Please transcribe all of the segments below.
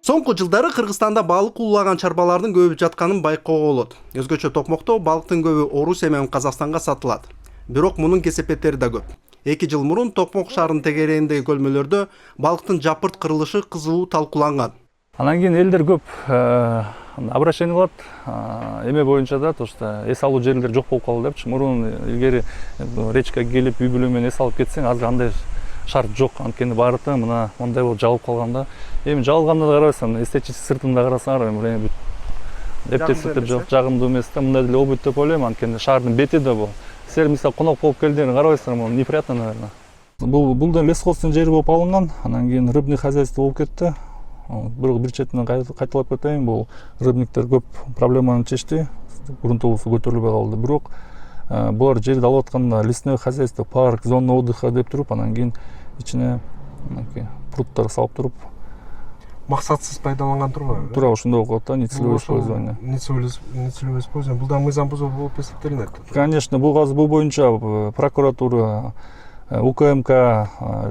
Соңку жылдары Кыргызстанда балык уулаган чарбалардын көбүп жатканын байкоого болот. Өзгөчө Токмокто балыктын көбү Орусия менен Казакстанга сатылат. Бирок мунун кесепеттери да көп. 2 жыл мурун Токмок шаарынын тегерегиндеги көлмөлөрдө балыктын жапырт кырылышы кызуу талкууланган. Анан кийин элдер көп обращение кылат. Эме боюнча да, то что эс алуу жерлер жок болуп калды депчи. Мурун илгери речкага келип үй бүлө менен эс алып кетсең, азыр андай шарт жок. Анткени баарыты мына мондай болуп жабылып калганда, эми жабылганда да карабайсың, эстетический сыртында карасаңар, эми эптесиптер жок, жагымдуу эмес да, мындай деле болбойт деп ойлойм. Анткени шаардын бети да бул. Силер мисалы конок болуп келдиңер, карабайсыңар, бул неприятно, наверное. Бул да лесхоздун жери болуп алынган, анан кийин рыбный хозяйство болуп кетти. Бирок бир четинен кайталап кетейин, бул рыбниктер көп проблеманы чечти, грунтовосу көтөрүлбөй калды. Бирок булар жерди алып атканда лесное хозяйство, парк, зона отдыха деп туруп, анан кийин ичине пруттар салып туруп, максатсыз пайдаланган турбайбы? Туура ошондой болуп калат да, нецелевое использование. Нецелевое использование. Бул да мыйзам бузуу болуп эсептелинет. Конечно, бул боюнча прокуратура, УКМК,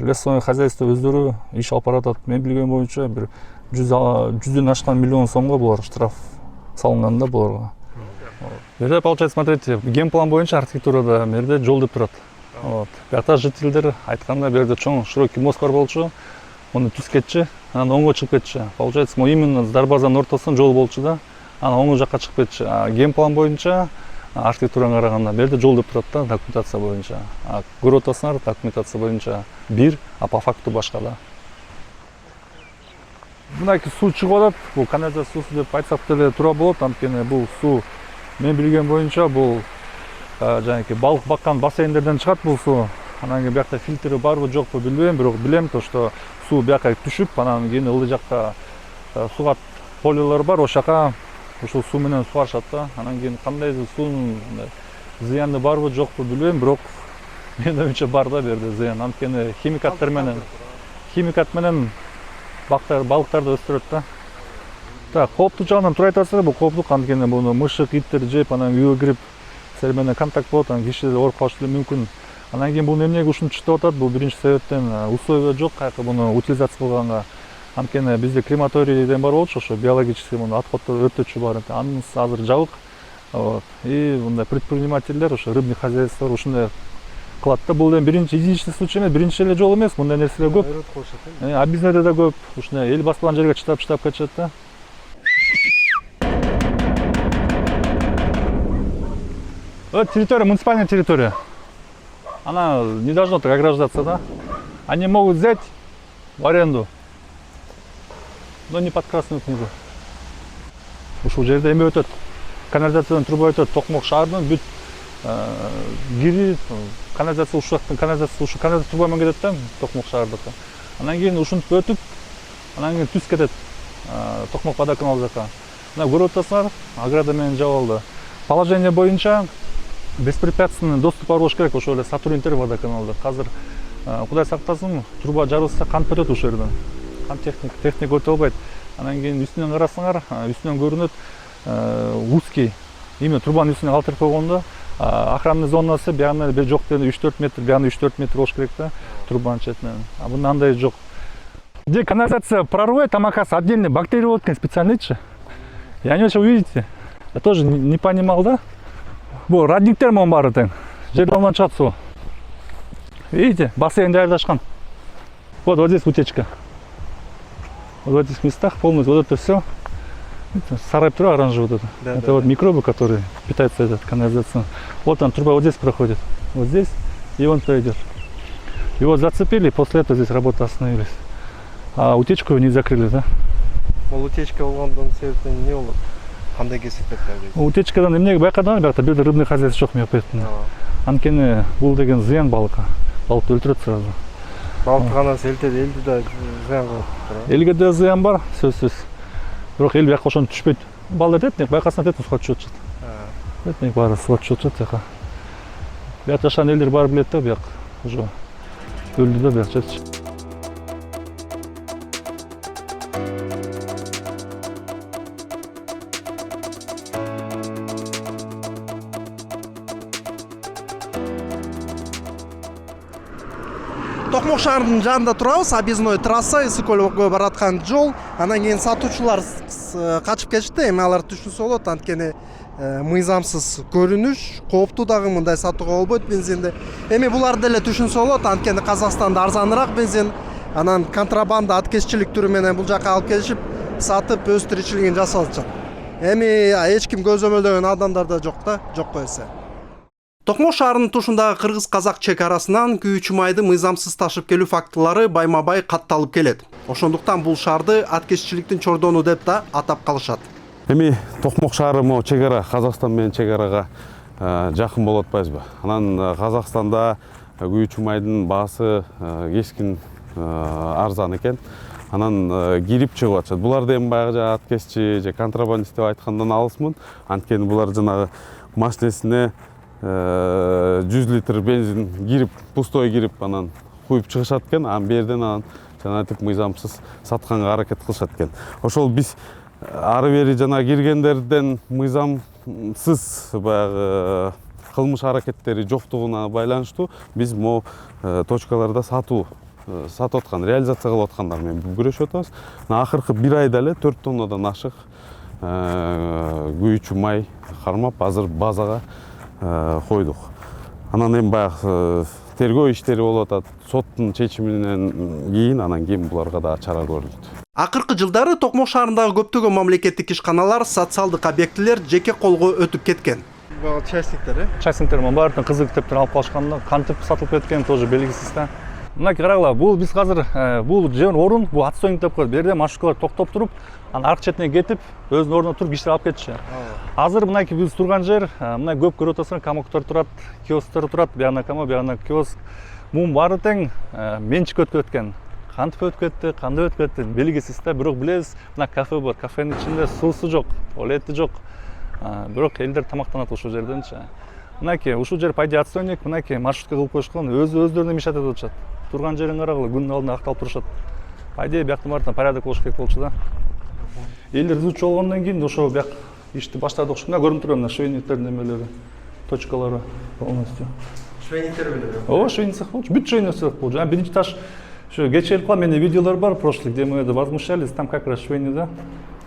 лесное хозяйство өздөрү иш алып баратат. Мен билген боюнча бир 100дөн ашкан миллион сомго булар штраф салынган да буларга. Жерде, получается, смотрите, генплан боюнча архитектурада мерде жол деп турат. Вот. Бuyakta жителдер айтканда берде чоң широкий мост бар болчу, оны түз кетчи, анан оңго чыгып кетчи. Получается, именно Дарбазанын ортосунда жол болчу да, анан оңго жакка чыгып кетчи. Генплан боюнча архитектурага караганда берде жол деп турат да, документация боюнча. Көрүп атасыңар, документация боюнча бир, а по факту башка да. Мынакей суу чыгып атат, бул канализация суусу деп айтсак деле туура болот, анткени бул суу мен билген боюнча бул жанагы балык баккан бассейндерден чыгат бул суу. Анан кийин биякта фильтри барбы жокпу билбейм, бирок билем то, что суу бияка түшүп, анан кийин ылдый жакка сугат полелер бар, ошол жака ушул суу менен сугарышат да. Анан кийин кандай суунун зыяны барбы жокпу билбейм, бирок менин оюмча бар да берде зыян. Анткени химикат менен балыктарды өстүрөт да. Так, кооптуу жагынан туура айтасыздар, бул кооптук, анткени буну мышык, иттер жеп, анан үйгө кирип, силер менен контакт болот, анан киши ооруп калышы мүмкүн. Анан кийин бул эмнеге ушинтип чыгып атат? Бул биринчи себептен условия жок кайкы буну утилизация кылганга. Анткени бизде крематорийден бар болчу, ошо биологический отходдор өртөчү бар. Анын азыр жабык. Вот. И мындай предпринимательдер, ошо рыбный хозяйстволор ушундай кылат да. Бул эми биринчи единичный случай эмес, биринчи эле жол эмес, мындай нерселер көп. А бизнесте да көп. Ушундай эл баспаган жерге чыдап кетишет да. Вот территория, муниципальная территория. Она не должна так ограждаться, да? Они могут взять в аренду, но не под красную книгу. Ушул жерде эме өтөт. Канализациядан труба өтөт. Токмок шаарынын бүт кири канализация ушу труба менен кетет да, Токмок шаардыкы. Анан кийин ушинтип өтүп, анан кийин түз кетет. Токмок водоканал жака. Мына көрүп атасыңар, ограда менен жабылды. Положение боюнча беспрепятственный доступ бар болуш керек ошол эле сотрудниктер водоканалда. Азыр Кудай сактасын, труба жарылса канып кетет ушул жерден. Кан техник өтө албайт. Анан кийин үстүнөн карасаңар, үстүнөн көрүнөт узкий. Эми трубанын үстүнө калтырып койгондо охранный зонасы бияна бир жок дегенде 3-4 метр, бияна 3-4 метр болуш керек да, трубанын четинен. А бунда андай жок. Где канализация прорывает, там оказывается отдельный бактерия вот специальный. И они вообще увидите. Я тоже не понимал, да? Бул родниктер менен баары тең. Жерден чыгат суу. Видите, бассейн даярдашкан. Вот здесь утечка. Вот в этих местах полностью вот это все. Сарай тура оранжевый вот это. Да, это вот микробы, которые питаются этот канализацией. Вот там труба вот здесь проходит. Вот здесь и он туда идет. Его зацепили, после этого здесь работы остановились. А утечку не закрыли, да? Утечка болгондон себептен эмне болот? Кандай кесипеттер? Утечкадан эмнеге байкадыңар, биякта бир рыбный хозяйство жок мейпеттин. Анткени бул деген зыян балыкка. Балыкты өлтүрөт сразу. Балыкты гана селтет, элди да зыян кылып тура. Элге да зыян бар, сөзсүз. Бирок эл биякка ошону түшпөйт. Балдар этник байкасаң этник суга түшүп атышат. Этник баары суга түшүп атышат жака. Биякта жашаган элдер баары билет да, бияк уже өлдү да бияк жетчи. Токмок шаарынын жанында турабыз. Объездной трасса, Ысыкөлгө бараткан жол. Анан кийин сатуучулар качып кетишти. Эми алар түшүнсө болот, анткени мыйзамсыз көрүнүш, кооптуу дагы мындай сатууга болбойт бензинди. Эми булар деле түшүнсө болот, анткени Казакстанда арзаныраак бензин, анан контрабанда аткезчилик түрү менен бул жака алып келишип, сатып өз тиричилигин жасап атышат. Эми эч ким көзөмөлдөгөн адамдар да жок да, жокко эсе. Токмок шаарынын тушундагы кыргыз-казак чек арасынан күйүүчү майды мыйзамсыз ташып келүү фактылары байма-бай катталып келет. Ошондуктан бул шаарды аткезчиликтин чордону деп да атап калышат. Эми Токмок шаары могу чек ара, Казакстан менен чек арага жакын болуп атпайбызбы? Анан Казакстанда күйүүчү майдын баасы кескин арзан экен. Анан кирип чыгып атышат. Буларды эми баягы аткезчи же контрабандист деп айткандан алысмын. Анткени булар жанагы машинесине 100 литр бензин кирип, пустой кирип, анан куюп чыгышат экен. Анан берден анан жанагы мыйзамсыз сатканга аракет кылышат экен. Ошол биз ары бери жана киргендерден мыйзамсыз баягы кылмыш аракеттери жоктугуна байланыштуу биз могу точкаларда сатып аткан, реализация кылып аткандар менен күрөшүп атабыз. Акыркы 1 айда эле 4 тоннадан ашык күйүүчү май кармап азыр базага койдук. Анан эми баягы тергөө иштери болуп атат. Соттун чечиминен кийин анан кийин буларга да чара көрүлөт. Акыркы жылдары Токмок шаарындагы көптөгөн мамлекеттик ишканалар, социалдык объектилер жеке колго өтүп кеткен. Бул частниктер, Частниктер баардыгын кызык деп алып калышканда кантип сатылып кеткен тоже белгисиз да. Мынакей карагыла, бул биз азыр бул жер орун, бул отстойник деп коет. Берде маршруткалар токтоп туруп, анан аркы четине кетип, өзүнүн ордуна туруп кишилер алып кетиши. Азыр мынакей биз турган жер, мына көп көрүп атасың, камоктор турат, киосктор турат, бияна киоск. Мун баары тең менчикке өтүп кеткен. Кантип өтүп кетти, кандай өтүп кетти белгисиз да. Бирок билебиз, мына кафе бар, кафенин ичинде суусу жок, туалети жок. Бирок элдер тамактанат ушул жерденчи. Мынакей ушул жер пайда отстойник, мынакей маршрутка кылып коюшкан, өздөрүнө мешать этип атышат. Турган жерин карагыла, күнүнүн алдында акталып турушат. Пайда бияктын баардыгына порядок болуш керек болчу да. Элдер изучу болгондон кийин ошо бияк ишти баштады окшойт. Мына көрүнүп турат, мына швейниктердин немелери, точкалары полностью. швейниктер беле. О, швейник цех болчу. Бүт швейник цех болчу. Биринчи этаж ошо кечээ калган, менде видеолор бар прошлый, где мы возмущались, там как раз швейник да.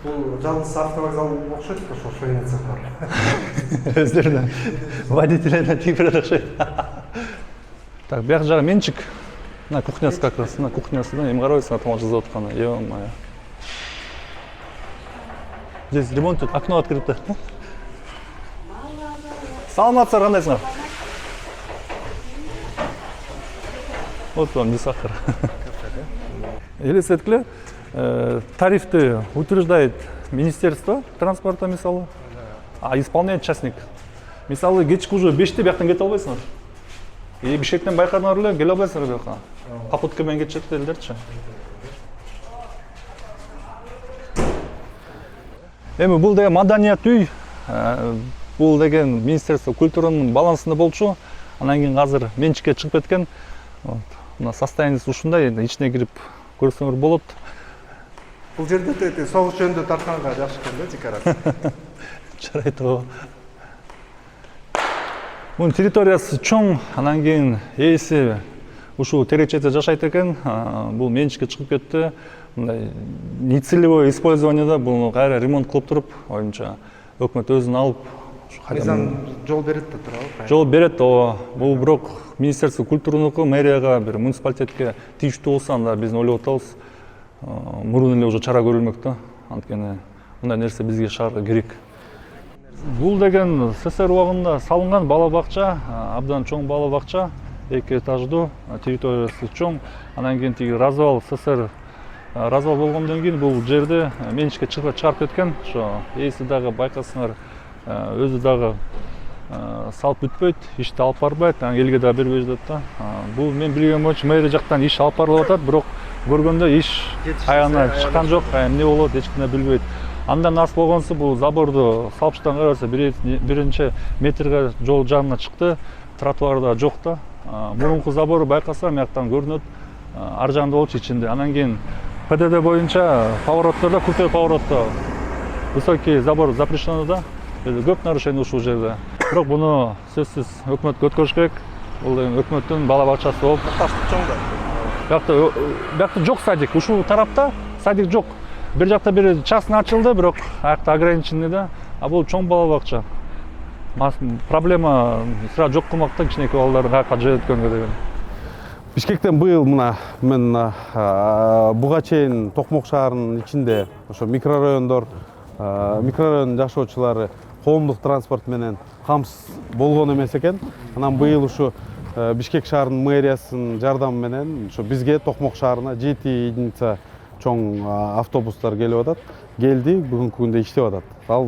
Бул жалгыз автовокзал окшойт, ошо швейник цех бар. Өздөрүнө водителине тигип окшойт. Так, бияк жагы менчик. На кухнясы как раз, на кухнясы, да, эми карабайсың, тамак жасап атканы, ё-моё. Здесь ремонт тут, окно открыто. Саламатсыздар, кандайсыңар? Вот вам не сахар. Елестеткіле, тарифты утверждает Министерство транспорта, мисалы, а исполняет частник. Мисалы, кечки уже 5-те бияктан кете албайсыңар. И Бишкектен байкадыңар эле, келе албайсыңар бияка. Попутка менен кетишет элдерчи. Эми бул деген маданият үй, бул деген Министерство культуранын балансында болчу. Анан кийин азыр менчикке чыгып кеткен. Мына состояниеси ушундай, эми ичине кирип көрсөңөр болот. Бул жерде согуш жөнүндө тартканга жакшы экен да декорация. Жарайт го. Мунун территориясы чоң, анан кийин ээси ушул теречеде жашайт экен. Бул менчикке чыгып кетти. Мындай нецелевое использование да, бул кайра ремонт кылып туруп, оюмча өкмөт өзүн алып Мыйзам жол берет да туурабы? жол берет. Бул бирок Министерство культурнуку, мэрияга, бир муниципалитетке тийиштүү болсо анда биз ойлоп атабыз. Мурун эле уже чара көрүлмөк да. Анткени мындай нерсе бизге шаарга керек. Бул деген СССР убагында салынган бала бакча, абдан чоң бала бакча, 2 этаждуу, территориясы чоң. Анан кийин тиги развал СССР развал болгондон кийин бул жерде менчикке чыгарып кеткен. Ошо ээси дагы байкасыңар, өзү дагы салып бүтпөйт, ишти алып барбайт, элге да бербей жатат да. Бул мен билген боюнча мэрия жактан иш алып барылып атат, бирок көргөндө иш аягына чыккан жок, эмне болот эч ким да билбейт. Андан ас болгонсу бул заборду салпыштан караса биринчи метрге жол жанына чыкты, тротуарда жок да. Мурунку забору байкасам жактан көрүнөт, ар жагында болчу ичинде. Анан кийин ПДД боюнча повороттордо, крутой поворотто высокий забор запрещено да. Көп нарушение ушул жерде. Бирок буну сөзсүз өкмөткө өткөрүш керек. Бул өкмөттүн бала бакчасы болуп, Таштык чоң да. Биякта жок садик, ушул тарапта садик жок. Бир жакта бир частный ачылды, бирок аякта ограниченный да. А бул чоң бала бакча. Проблема сразу жок кылмак да кичинекей балдарды каяка жиберткөнгө деген. Бишкектен быйыл мына мен буга чейин Токмок шаарынын ичинде ошо микрорайондор, микрорайон жашоочулары коомдук транспорт менен камсыз болгон эмес экен. Анан быйыл ушу Бишкек шаарынын мэриясынын жардамы менен ушу бизге Токмок шаарына 7 единица чоң автобустар келип атат. Келди, бүгүнкү күндө иштеп атат. Ал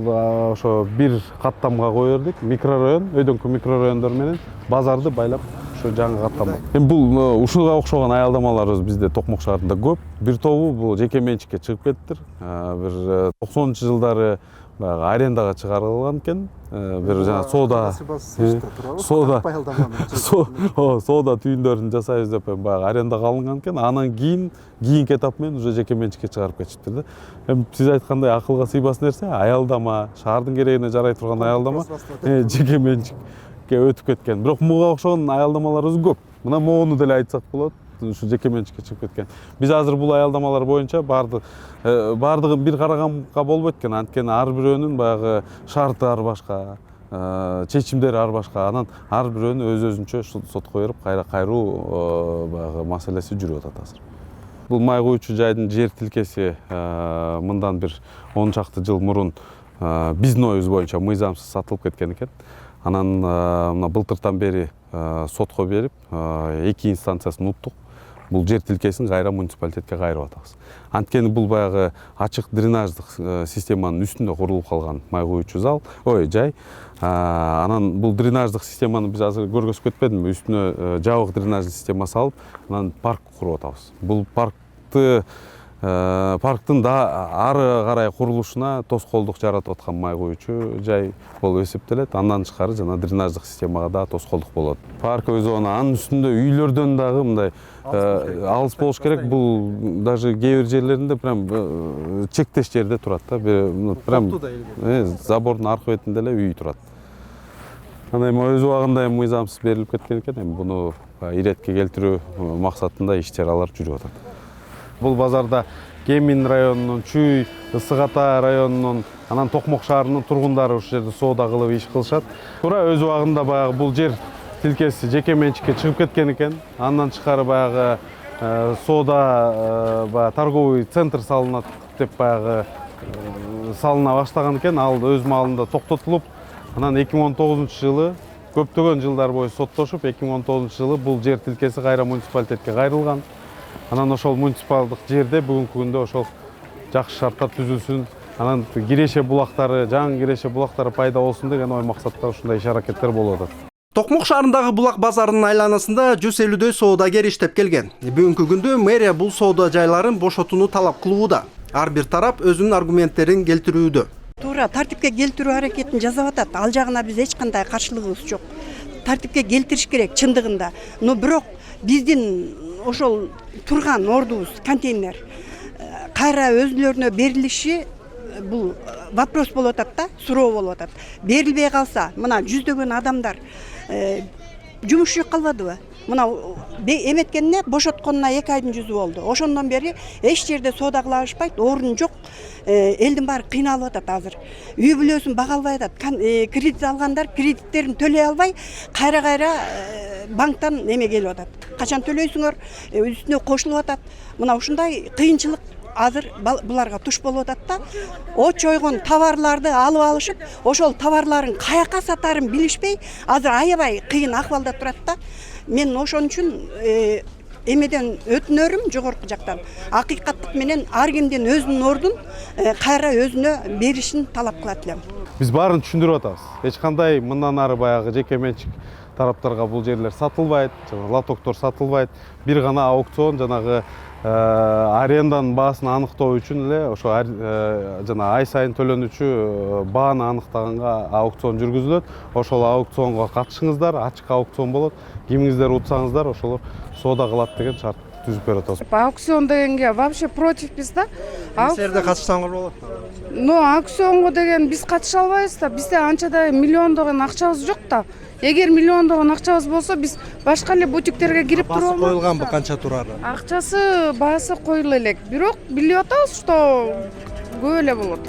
ошо бир каттамга кое бердик. Микрорайон, өйдөнкү микрорайондор менен базарды байлап ошо жаңы каттама. Эми бул ушуга окшогон аялдамаларыбыз бизде Токмок шаарында көп. Бир тобу бул жеке менчикке чыгып кеттир. Бир 90-жылдары арендага чыгарылган экен. Бир жана соода түйүндөрүн жасайбыз деп баягы арендага алынган экен. Анан кийинки этап менен уже жеке менчикке чыгарып кетишиптир да. Эми сиз айткандай акылга сыйбас нерсе аялдама, шаардын керегине жарай турган аялдама жеке менчикке өтүп кеткен. Бирок буга окшогон аялдамаларыбыз көп. Мына могуну деле айтсак болот. Ушу жеке менчикке чыгып кеткен. Биз азыр бул аялдамалар боюнча бардыгын бир караганга болбойт экен. Анткени ар бирөөнүн баягы шарты ар башка, чечимдери ар башка. Анан ар бирөөнү өз-өзүнчө сотко берип кайра кайруу баягы маселеси жүрүп атат азыр. Бул май куючу жайдын жер тилкеси мындан бир 10 чакты жыл мурун биздин оюбуз боюнча мыйзамсыз сатылып кеткен экен. Анан мына былтыртан бери сотко берип, 2 инстанциясын уттук. Бул жер тилкесин кайра муниципалитетке кайрып атабыз. Анткени бул баягы ачык дренаждык системанын үстүндө курулуп калган май куючу жай. Анан бул дренаждык системаны биз азыр көргөзүп кетпедимби? Үстүнө жабык дренаждык система салып, анан парк куруп атабыз. Бул парктын да ары карай курулушуна тоскоолдук жаратып аткан май куючу жай болуп эсептелет. Андан тышкары жана дренаждык системага да тоскоолдук болот. Парк өзү анын үстүндө үйлөрдөн дагы мындай алыс болуш керек. Бул даже кээ бир жерлеринде прям чектеш жерде турат да. Прям забордун аркы бетинде эле үй турат. Анан эми өз убагында мыйзамсыз берилип кеткен экен. Эми буну иретке келтирүү максатында иш-чаралар жүрүп атат. Бул базарда Кемин районунун, Чүй, Ысык Ата районунун, анан Токмок шаарынын тургундары ушул жерде соода кылып иш кылышат. Туура өз убагында баягы бул жер тилкеси жеке менчикке чыгып кеткен экен. Андан тышкары баягы соода торговый центр салынат деп баягы салына баштаган экен. Ал өз маалында токтотулуп, анан 2019-жылы көптөгөн жылдар бою соттошуп, 2019-жылы бул жер тилкеси кайра муниципалитетке кайрылган. Анан ошол муниципалдык жерде бүгүнкү күндө ошол жакшы шарттар түзүлсүн, анан киреше булактары, жаңы киреше булактары пайда болсун деген ой максатта ушундай иш-аракеттер болуп атат. Токмок шаарындагы булак базарынын айланасында 150дөй соодагер иштеп келген. Бүгүнкү күндө мэрия бул соода жайларын бошотууну талап кылууда. Ар бир тарап өзүнүн аргументтерин келтирүүдө. Туура тартипке келтирүү аракетин жасап атат. Ал жагына биз эч кандай каршылыгыбыз жок. Тартипке келтириш керек чындыгында. Но бирок биздин ошол турган ордубуз контейнер кайра өзүлөрүнө берилиши бул вопрос болуп атат да, суроо болуп атат. Берилбей калса, мына жүздөгөн адамдар жумуш жок калбадыбы? Мына эметкенине бошотконуна 2 айдын жүзү болду. Ошондон бери эч жерде соода кыла алышпайт, орун жок. Элдин баары кыйналып атат азыр. Үй бүлөсүн бага албай атат. Кредит алгандар кредиттерин төлөй албай, кайра банктан эме келип атат. Качан төлөйсүңөр? Үстүнө кошулуп атат. Мына ушундай кыйынчылык азыр буларга туш болуп атат да. Очойгон товарларды алып алышып, ошол товарларын каяка сатарын билишпей, азыр аябай кыйын акыбалда турат да. Мен ошон үчүн эмеден өтүнөрүм жогорку жактан. Акыйкаттык менен ар кимдин өзүнүн ордун кайра өзүнө беришин талап кылат элем. Биз баарын түшүндүрүп атабыз. Эч кандай мындан ары баягы жеке менчик тараптарга бул жерлер сатылбайт, лотоктор сатылбайт. Бир гана аукцион жанагы аренданын баасын аныктоо үчүн эле ошо жана ай сайын төлөнүүчү бааны аныктаганга аукцион жүргүзүлөт. Ошол аукционго катышыңыздар, ачык аукцион болот. Кимиңиздер утсаңыздар, ошолор соода кылат деген шарт түзүп берип атабыз. Аукцион дегенге вообще противбиз да. Силерде катышсаңар болот. Но аукционго деген биз катыша албайбыз да. Бизде анчадай миллиондогон акчабыз жок да. Эгер миллиондогон акчабыз болсо биз башка эле бутиктерге кирип туруп Баасы албайбыз. коюлганбы, канча турары? Акчасы баасы коюла элек. Бирок билип атабыз, что көп эле болот.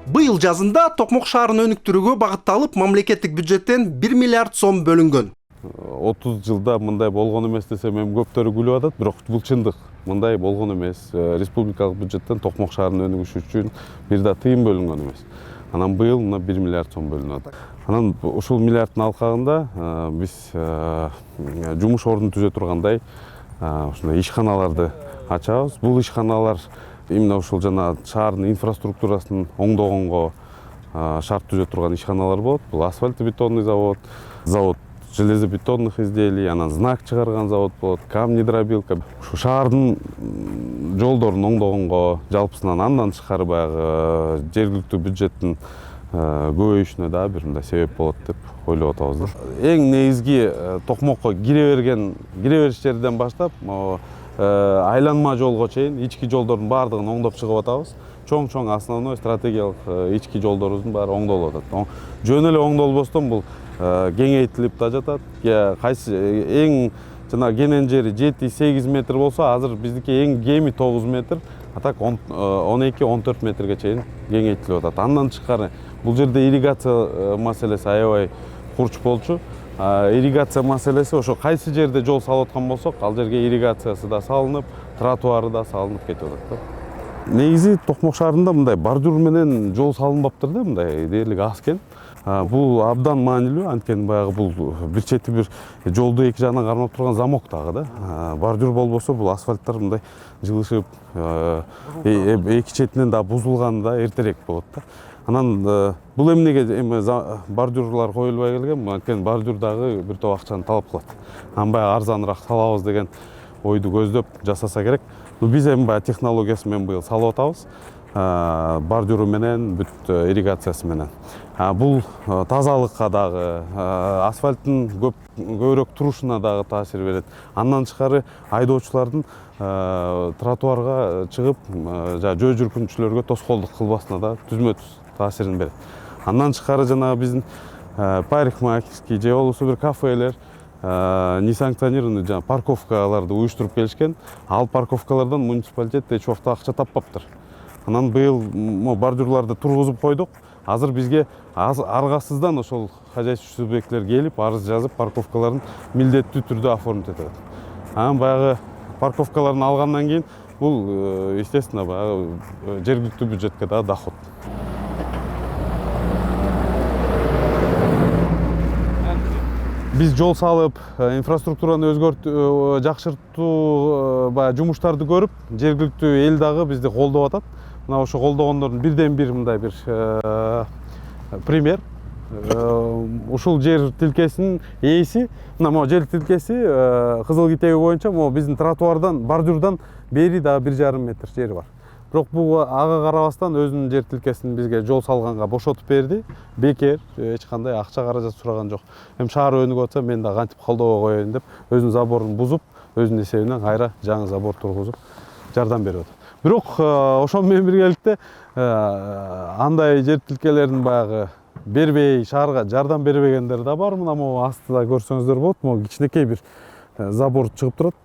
Быйыл жазында Токмок шаарын өнүктүрүүгө багытталып, мамлекеттик бюджеттен 1 миллиард сом бөлүнгөн. 30 жылда мындай болгон эмес десем эми көптөрү күлүп атат, бирок бул чындык. Мындай болгон эмес. Республикалык бюджеттен Токмок шаарынын өнүгүшү үчүн бир да тыйын бөлүнгөн эмес. Анан быйыл мына 1 миллиард сом бөлүнүп атат. Анан ушул миллиарддын алкагында биз жумуш ордун түзө тургандай ушундай ишканаларды ачабыз. Бул ишканалар именно ушул жана шаардын инфраструктурасын оңдогонго шарт түзө турган ишканалар болот. Бул асфальтобетонный завод, железобетонных изделий, анан знак чыгарган завод болот, камнедробилка. Ушу шаардын жолдорун оңдогонго жалпысынан андан тышкары баягы жергиликтүү бюджеттин көбөйүшүнө да бир мындай себеп болот деп ойлоп атабыз. Эң негизги Токмокко кире бериш жерден баштап айланма жолго чейин ички жолдордун баардыгын оңдоп чыгып атабыз. Чоң основной стратегиялык ички жолдорубуздун баары оңдолуп атат. Жөн эле оңдолбостон бул кеңейтилип да жатат. Кайсы эң жана кенен жери 7-8 метр болсо, азыр биздики эң кеми 9 метр, а так 12-14 метрге чейин кеңейтилип атат. Андан тышкары бул жерде ирригация маселеси аябай курч болчу. Ирригация маселеси ошо кайсы жерде жол салып аткан болсок, ал жерге ирригациясы да салынып, тротуары да салынып кетип атат. Негизи Токмок шаарында мындай бордюр менен жол салынбаптыр да, мындай дээрлик аз экен. Бул абдан маанилүү, анткени баягы бул бир чети бир жолду эки жагынан кармап турган замок дагы да. Бордюр болбосо бул асфальттар мындай жылышып, эки четинен да бузулганы да эртерээк болот да. Анан бул эмнеге бордюрлар коюлбай келген? Анткени бордюр дагы бир топ акчаны талап кылат. Анан баягы арзаныраак салабыз деген ойду көздөп жасаса керек. Биз эми баягы технологиясы менен быйыл салып атабыз. Бордюру менен, бүт ирригациясы менен. Бул тазалыкка дагы, асфальттын көбүрөөк турушуна дагы таасир берет. Андан тышкары айдоочулардын тротуарга чыгып, жөө жүргүнчүлөргө тоскоолдук кылбасына да түзмө-түз таасирин берет. Андан тышкары жана биздин парикмахерский же болбосо бир кафелер, несанкционированный парковкаларды уюштуруп келишкен. Ал парковкалардан муниципалитет эч убакта акча таппаптыр. Анан быйыл бордюрларды тургузуп койдук. Азыр бизге аргасыздан ошол хозяйство субъектлер келип, арыз жазып, парковкаларын милдеттүү түрдө оформить этет. Анан баягы парковкаларын алгандан кийин бул естественно баягы жергиликтүү бюджетке да доход. Биз жол салып, инфраструктураны жакшыртуу жумуштарды көрүп, жергиликтүү эл дагы бизди колдоп атат. Мына ошо колдогондордун бирден бир мындай бир пример. Ушул жер тилкесинин ээси, мына могу жер тилкеси Кызыл Китеби боюнча могу биздин тротуардан, бордюрдан бери дагы 1,5 метр жери бар. Бирок бул ага карабастан өзүнүн жер тилкесин бизге жол салганга бошотуп берди. Бекер, эч кандай акча каражат сураган жок. Эми шаар өнүгүп атса, мен да кантип колдобой коеюн деп, өзүнүн заборун бузуп, өзүнүн эсебинен кайра жаңы забор тургузуп жардам берип атат. Бирок ошол менен биргеликте андай жер тилкелерин баягы бербей, шаарга жардам бербегендер да бар. Мына могу астыда көрсөңүздөр болот, могу кичинекей бир забор чыгып турат.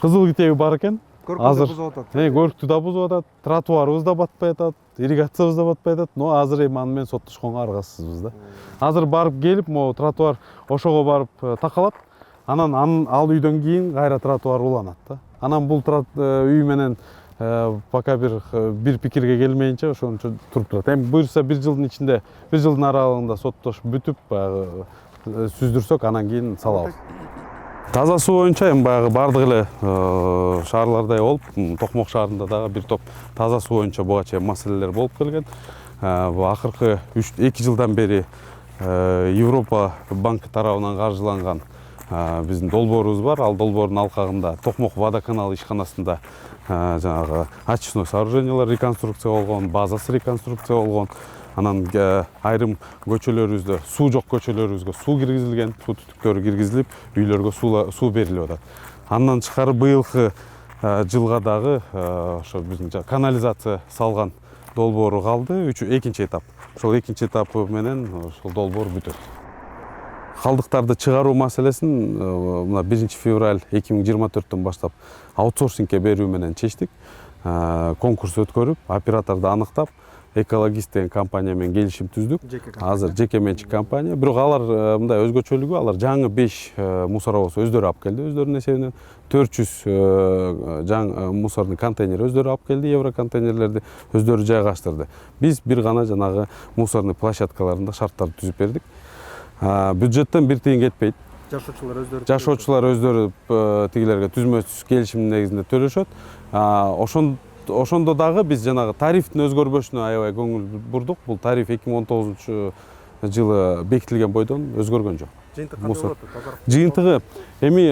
Кызыл Китеби бар экен. Азыр көрктү да бузуп атат, тротуарыбыз да батпай атат, ирригациябыз да батпай атат. Но азыр эми аны менен соттошконго аргасызбыз да. Азыр барып келип, могу тротуар ошого барып такалат. Анан ал үйдөн кийин кайра тротуар уланат да. Анан бул үй менен пока бир пикирге келмейинче ошончо туруп турат. Эми буюрса бир жылдын ичинде, бир жылдын аралыгында соттошуп бүтүп, баягы сүздүрсөк, анан кийин салабыз. Таза суу боюнча эми баягы бардык эле шаарлардай болуп, Токмок шаарында дагы бир топ таза суу боюнча буга чейин маселелер болуп келген. Бул акыркы 2 жылдан бери Европа банкы тарабынан каржыланган биздин долбоорубуз бар. Ал долбоордун алкагында Токмок водоканал ишканасында жанагы очистной сооружениялар реконструкция болгон, базасы реконструкция болгон. Анан айрым көчөлөрүбүздө, суу жок көчөлөрүбүзгө суу киргизилген, суу түтүктөрү киргизилип, үйлөргө суу берилип атат. Андан тышкары быйылкы жылга дагы ошо биздин канализация салган долбоору калды, экинчи этап. Ошол экинчи этапы менен ошол долбоор бүтөт. Калдыктарды чыгаруу маселесин мына 1 февраль 2024-төн баштап аутсорсингке берүү менен чечтик. Конкурс өткөрүп, операторду аныктап, Экологист деген компания менен келишим түздүк. Азыр жеке менчик компания. Бирок алар мындай өзгөчөлүгү, алар жаңы 5 мусоровоз өздөрү алып келди. Өздөрүнүн эсебинен 400 жаңы мусорный контейнер өздөрү алып келди. Евро контейнерлерди өздөрү жайгаштырды. Биз бир гана жанагы мусорный площадкаларында шарттарды түзүп бердик. Бюджеттен бир тыйын кетпейт. Жашоочулар өздөрү тигилерге түзмө-түз келишимдин негизинде төлөшөт. Ошондо дагы биз жанагы тарифтин өзгөрбөшүнө аябай көңүл бурдук. Бул тариф 2019-жылы бекитилген бойдон өзгөргөн жок. Жыйынтыгы эми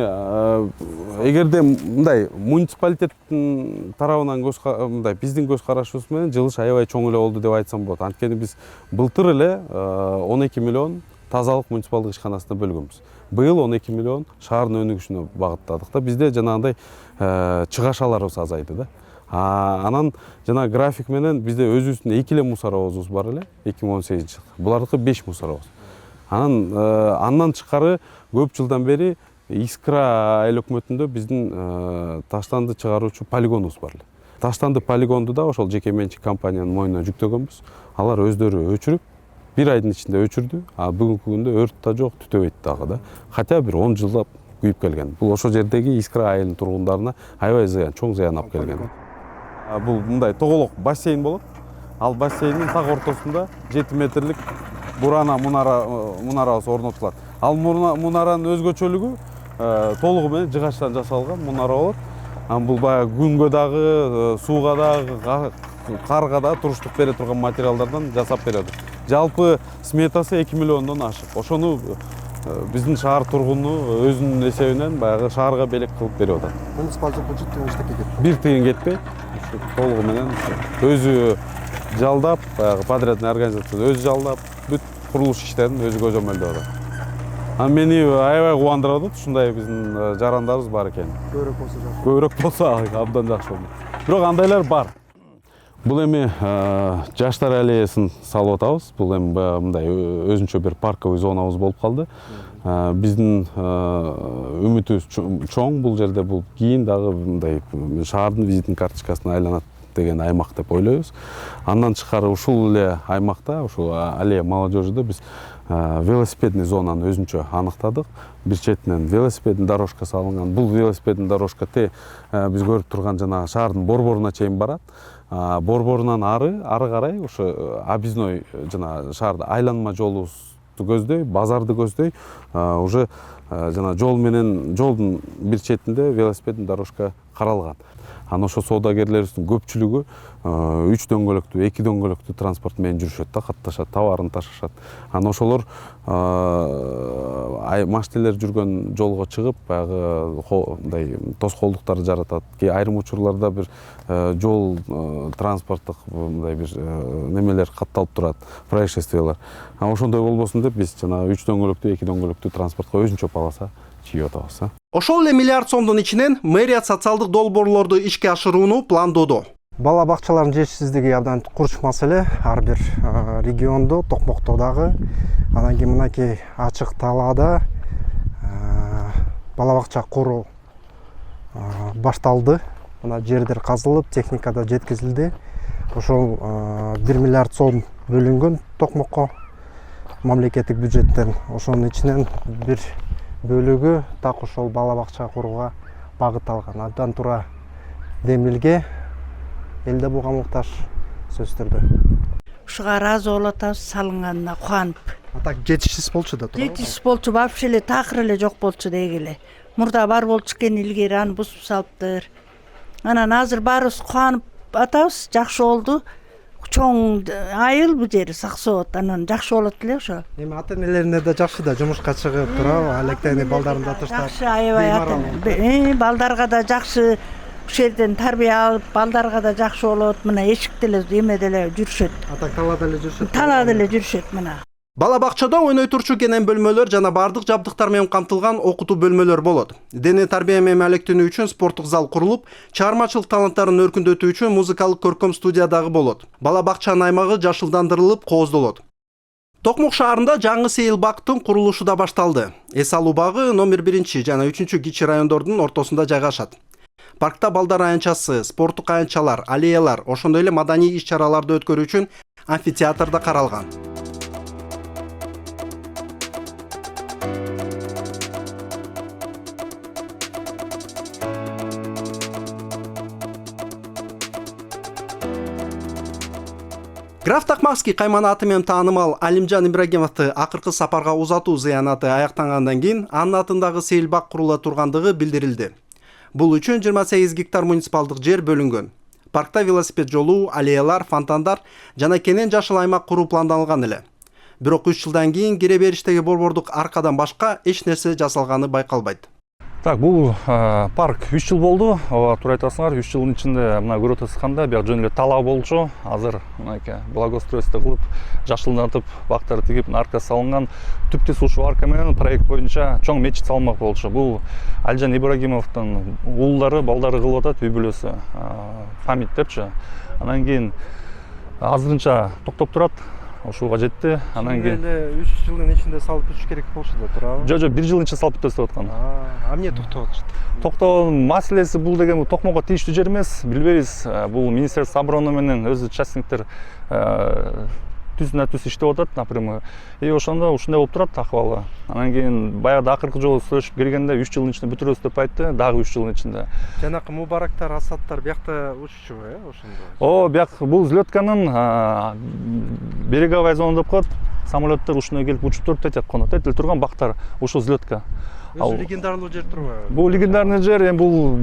эгерде мындай муниципалитеттин тарабынан мындай биздин көз карашыбыз менен жылыш аябай чоң эле болду деп айтсам болот. Анткени биз былтыр эле 12 миллион тазалык муниципалдык ишканасына бөлгөнбүз. Быйыл 12 миллион шаардын өнүгүшүнө багыттадык да. Бизде жанагындай чыгашаларыбыз азайды да. Анан жана график менен бизде өзүбүздүн 2 эле мусоровозубуз бар эле 2018-жылы. Булардыкы 5 мусоровоз. Андан тышкары көп жылдан бери Искра айыл өкмөтүндө биздин таштанды чыгаруучу полигонубуз бар эле. Таштанды полигонду да ошол жеке менчик компаниянын мойнуна жүктөгөнбүз. Алар өздөрү өчүрүп, 1 айдын ичинде өчүрдү. Бүгүнкү күндө өрт да жок, түтөбөйт дагы да. Хотя бир 10 жылдап күйүп келген. Бул ошол жердеги Искра айылынын тургундарына аябай зыян, чоң зыян алып келген. Бул мындай тоголок бассейн болот. Ал бассейндин так ортосунда 7 метрлик бурана мунарабыз орнотулат. Ал мунаранын өзгөчөлүгү толугу менен жыгачтан жасалган мунара болот. Бул баягы күнгө дагы, сууга дагы, карга да туруштук бере турган материалдардан жасап берет. Жалпы сметасы 2 миллиондон ашык. Ошону биздин шаар тургуну өзүнүн эсебинен баягы шаарга белек кылып берип атат. Муниципалдык бюджеттен эчтеке кетпейт. Бир тыйын кетпейт. Толугу менен өзү жалдап, баягы подрядный организация өзү жалдап, бүт курулуш иштерин өзү көзөмөлдөп атат. Мени аябай кубандырып атат, ушундай биздин жарандарыбыз бар экен. Көбүрөөк болсо жакшы. Көбүрөөк болсо абдан жакшы болот. Бирок андайлар бар. Бул эми жаштар аллеясын салып атабыз. Бул эми мындай өзүнчө бир парковый зонабыз болуп калды. Биздин үмүтүбүз чоң бул жерде, бул кийин дагы мындай шаардын визитинг карточкасына айланат деген аймак деп ойлойбуз. Андан тышкары ушул эле аймакта, ушул аллея молодежьда биз велосипедный зонаны өзүнчө аныктадык. Бир четинен велосипедный дорожка салынган. Бул велосипедный дорожка биз көрүп турган жанагы шаардын борборуна чейин барат. Борборунан ары карай ушу объездной жана шаарда айланма жолубузду көздөй, базарды көздөй, уже жана жол менен жолдун бир четинде велосипедный дорожка каралган. Аны ошо соодагерлерибиздин көпчүлүгү 3 дөңгөлөктүү, 2 дөңгөлөктүү транспорт менен жүрүшөт да, катташат, товарын ташышат. Аны ошолор машиналар жүргөн жолго чыгып, баягы мындай тоскоолдуктарды жаратат. Айрым учурларда бир жол транспорттук мындай бир немелер катталып турат, происшествиялар. Ошондой болбосун деп биз жана 3 дөңгөлөктүү, 2 дөңгөлөктүү транспортко өзүнчө полоса чийип атабыз. Ошол эле миллиард сомдун ичинен мэрия социалдык долбоорлорду ишке ашырууну пландоодо. Бала бакчалардын жетишсиздиги абдан курч маселе ар бир региондо, Токмокто дагы. Анан кийин мынакей ачык талаада бала бакча куруу башталды. Мына жердер казылып, техника да жеткизилди. Ошол 1 миллиард сом бөлүнгөн Токмокко мамлекеттик бюджеттен. Ошонун ичинен бир бөлүгү так ошол бала бакча курууга багытталган. Абдан туура демилге элде буга муктаж сөзсүз түрдө. Ушуга ыраазы болуп атабыз, салынганына кубанып. Так жетишсиз болчу да туура. Жетишсиз болчу, вообще эле такыр эле жок болчу деги эле. Мурда бар болчу экен илгери, аны бузуп салыптыр. Анан азыр баарыбыз кубанып атабыз, жакшы болду. чоң айыл бул жери Саксоот, анан жакшы болот эле ошо. Эми ата энелерине да жакшы да жумушка чыгып турабы, алектени балдарын да таштап. Жакшы аябай ата балдарга да жакшы ушул жерден тарбия алып, балдарга да жакшы болот. Мына эшикте эле эмеде эле жүрүшөт. Атак талаада эле жүрүшөт. Талаада эле жүрүшөт мына. Бала бакчада ойной турчу кенен бөлмөлөр жана бардык жабдыктар менен камтылган окутуу бөлмөлөр болот. Дене тарбия менен алектенүү үчүн спорттук зал курулуп, чыгармачылык таланттарын өркүндөтүү үчүн музыкалык көркөм студия дагы болот. Бала бакчанын аймагы жашылдандырылып, кооздолот. Токмок шаарында жаңы сейил бактын курулушу да башталды. Эс алуу багы номер 1 жана 3 кичи райондордун ортосунда жайгашат. Паркта балдар аянтчасы, спорттук аянтчалар, аллеялар, ошондой эле маданий иш-чараларды өткөрүү үчүн амфитеатр да каралган. Граф Токмакский кайманаты менен таанымал Алимжан Ибрагимовду акыркы сапарга узатуу зыянаты аяктангандан кийин анын атындагы сейилбак курула тургандыгы билдирилди. Бул үчүн 28 гектар муниципалдык жер бөлүнгөн. Паркта велосипед жолу, аллеялар, фонтандар жана кенен жашыл аймак куруу пландалган эле. Бирок 3 жылдан кийин кире бериштеги борбордук аркадан башка эч нерсе жасалганы байкалбайт. Так, бул парк 3 жыл болду. Туура айтасыңар, 3 жылдын ичинде мына көрүп атышканда бияк жөн эле талаа болчу. Азыр мынакей благоустройство кылып, жашылдатып, бактар тигип, арка салынган. Түптүс ушул арка менен проект боюнча чоң мечит салмак болчу. Бул Алимжан Ибрагимовдун уулдары, балдары кылып атат, үй бүлөсү. Память депчи. Анан кийин азырынча токтоп турат. Ушуга жетти. Анан кийин 3 жылдын ичинде салып бүтүш керек болчу да туурабы? Жо, 1 жыл ичинде салып бүтөс деп аткан. Эмне токтоп атышты? Токтоо маселеси бул деген Токмокко тийиштүү жер эмес, билбейбиз. Бул министерство обороны менен өзү частниктер түзүнө түз иштеп атат, например. Ошондо ушундай болуп турат акыбалы. Анан кийин баягы акыркы жолу сүйлөшүп келгенде 3 жылдын ичинде бүтүрөбүз деп айтты, дагы 3 жылдын ичинде. Жанакы мубарактар, асаттар биякта уччубу, ошондо? Бияк бул взлётканын береговая зона деп коет. Самолеттер ушуна келип учуп туруп тетип конот. Этил турган бактар ушул взлётка. Өзү легендарный жер турбайбы? Бул легендарный жер, бул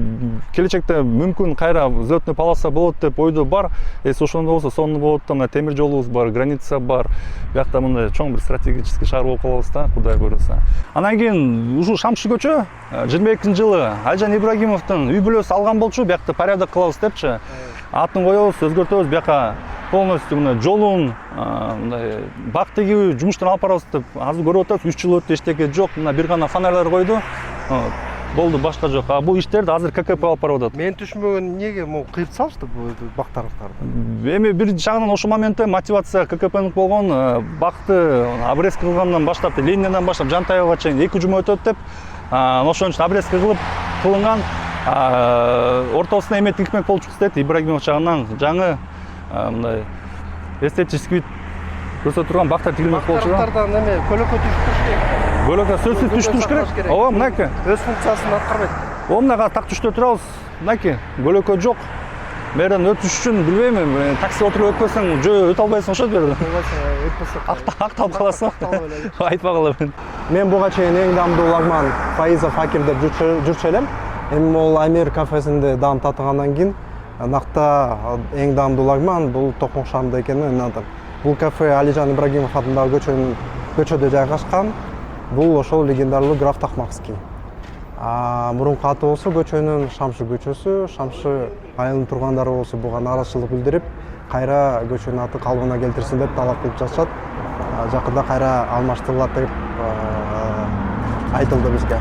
келечекте мүмкүн кайра взлётный полоса болот деп ойдо бар. Эс ошондо болсо сонун болот да, мына темир жолубуз бар, граница бар. Биякта мындай чоң бир стратегический шаар болуп калабыз да, Кудай буйруса. Анан кийин ушул Шамшы көчө 22-жылы Алимжан Ибрагимовдун үй бүлөсү алган болчу, биякта порядок кылабыз депчи. Атын коебуз, өзгөртөбүз, бияка полностью мына жолун, мындай бак тегиби жумуштан алып барабыз деп азыр көрүп атабыз. 3 жыл өттү, эчтеке жок. Мына бир гана фонарьлар койду. Болду, башка жок. Бул иштерди азыр ККП алып барып атат. Мен түшүнбөгөн эмнеге могу кыйып салышты бул бактарлыктарды? Эми бир жагынан ошол моментте мотивация ККПнын болгон, бакты обрезка кылгандан баштап, Ленинден баштап Жантаевга чейин 2 жума өтөт деп, ошон үчүн обрезка кылынган. Ортосуна эме тигмек болчу дейт Ибрагимов жагынан жаңы мындай эстетический вид көрсөтө турган бактар тигилмек болчу. Бактардан эме көлөкө түшүп туруш керек. Көлөкө сөзсүз түшүп туруш керек. Ооба, мынакей. Өз функциясын аткарбайт. Мынага так түштө турабыз. Мынакей, көлөкө жок. Мерден өтүш үчүн билбейм, такси отуруп өтпөсөң жөө өтө албайсың ошо жерде. Акталып каласың. Айтпагыла мен. Мен буга чейин эң дамдуу лагман Фаизов Факир деп жүрчү элем. Эми могул Амир кафесинде даам татыгандан кийин накта эң даамдуу лагман бул Токмок шаарында экенин ынандым. Бул кафе Алимжан Ибрагимов атындагы көчөдө жайгашкан. Бул ошол легендарлуу Граф Токмакский. Мурунку аты болсо көчөнүн Шамшы көчөсү. Шамшы айылынын тургандары болсо буга нааразычылык билдирип, кайра көчөнүн аты калыбына келтирсин деп талап кылып жатышат. Жакында кайра алмаштырылат деп айтылды бизге.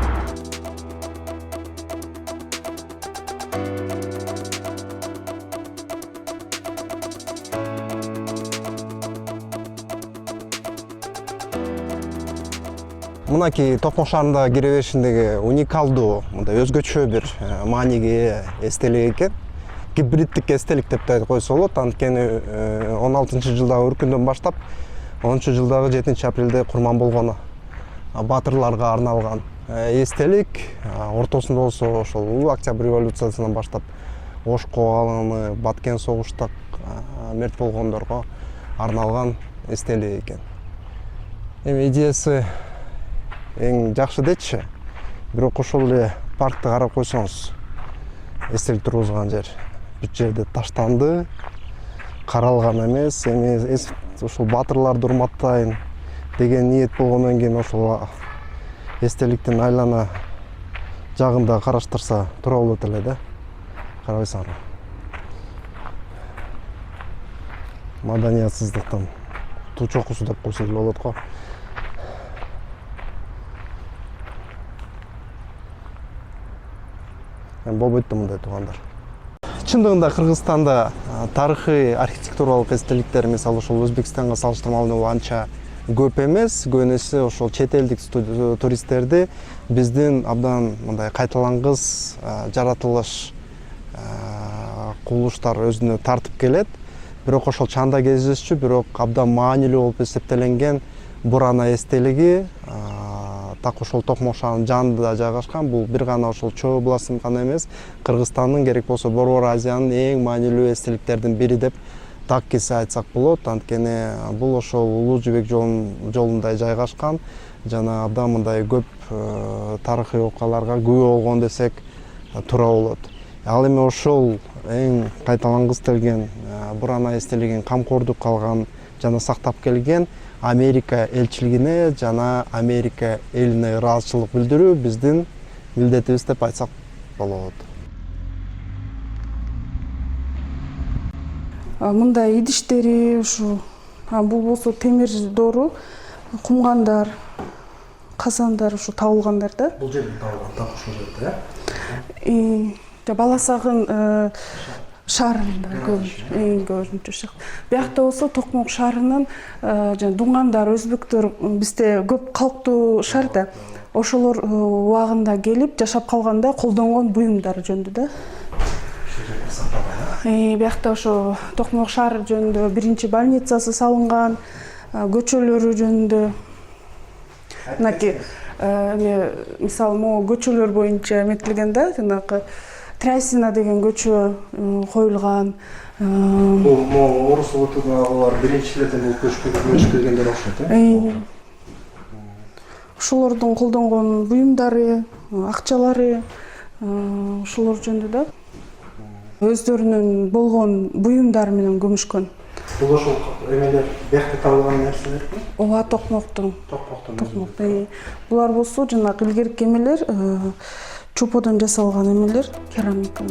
Мынакей Токмок шаарында кире беришиндеги уникалдуу, мындай өзгөчө бир мааниге эстелик экен. Гибриддик эстелик деп да койсо болот. Анткени 16-жылдагы өркүндөн баштап 10-жылдагы 7-апрелде курман болгону баатырларга арналган эстелик. Ортосунда болсо ошол Октябрь революциясынан баштап Ошко алымы, Баткен согушта мерт болгондорго арналган эстелик экен. Эми идеясы эң жакшы дечи. Бирок ошол эле паркты карап койсоңуз, эстелик тургузган жер бүт жерде таштанды. каралган эмес. Эми ушул баатырларды урматтайын деген ниет болгондон кийин ошол эстеликтин айлана жагында караштырса туура болот эле да. Карабайсыңарбы? Маданиятсыздыктан туу чокусу деп койсо эле болот го. Болбойт да мындай туугандар. Чындыгында Кыргызстанда тарыхый архитектуралык эстеликтер мисалы ошол Өзбекстанга салыштырмалуу анча көп эмес. Көбүнесе ошол чет элдик туристтерди биздин абдан мындай кайталангыс жаратылыш кубулуштар өзүнө тартып келет. Бирок ошол чанда кездешчү, бирок абдан маанилүү болуп эсептелинген Бурана эстелиги так ошол Токмок шаарынын жанында жайгашкан. Бул бир гана ошол Чоо областынын гана эмес, Кыргызстандын керек болсо Борбор Азиянын эң маанилүү эстеликтердин бири деп так кесе айтсак болот. Анткени бул ошол Улуу Жибек жолунда жайгашкан жана абдан мындай көп тарыхый окуяларга күбө болгон десек туура болот. Ал эми ошол эң кайталангыс келген Бурана эстелигин камкордукка алган жана сактап келген Америка элчилигине жана Америка элине ыраазычылык билдирүү биздин милдетибиз деп айтсак болот. Мындай идиштери ушу бул болсо темир доору, кумгандар, казандар ушу табылгандар да. Бул жерде табылган так ушул жерде. Баласагын шаарында эң көбүнчө шык. Биякта болсо Токмок шаарынын жана дуңгандар, өзбектөр бизде көп калктуу шаар да. Ошолор убагында келип жашап калганда колдонгон буюмдар жөнүндө да. Биякта ошо Токмок шаары жөнүндө биринчи больницасы салынган, көчөлөрү жөнүндө. Мынакей мисалы могу көчөлөр боюнча эметилген да, жанагы Трясина деген көчө коюлган. Бул орус улутуна алар биринчилерден болуп көчүп келгендер окшойт, э? Ошолордун колдонгон буюмдары, акчалары ошолор жөнүндө да. Өздөрүнүн болгон буюмдары менен көмүшкөн. Бул ошол эмелер биякта табылган нерселерби? Ооба, Токмоктон. Токмоктон. Булар болсо жанагы илгерки эмелер чуподон жасалган эмелер, керамика.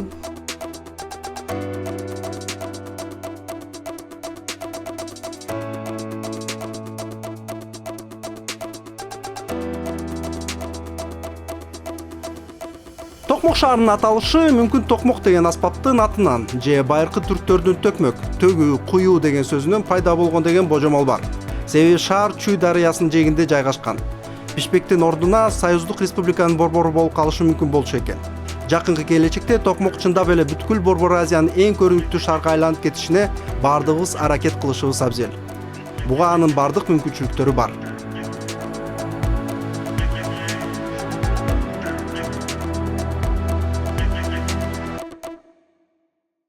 Токмок шаарынын аталышы мүмкүн токмок деген аспаптын атынан же байыркы түрктөрдүн төкмөк, төгүү, куюу деген сөзүнөн пайда болгон деген божомол бар. Себеби шаар Чүй дарыясынын жээгинде жайгашкан. Бишкектин ордуна Союздук Республиканын борбору болуп калышы мүмкүн болчу экен. Жакынкы келечекте Токмок чындап эле бүткүл Борбор Азиянын эң көрүнүктүү шаарга айланып кетишине бардыгыбыз аракет кылышыбыз абзел. Буга анын бардык мүмкүнчүлүктөрү бар.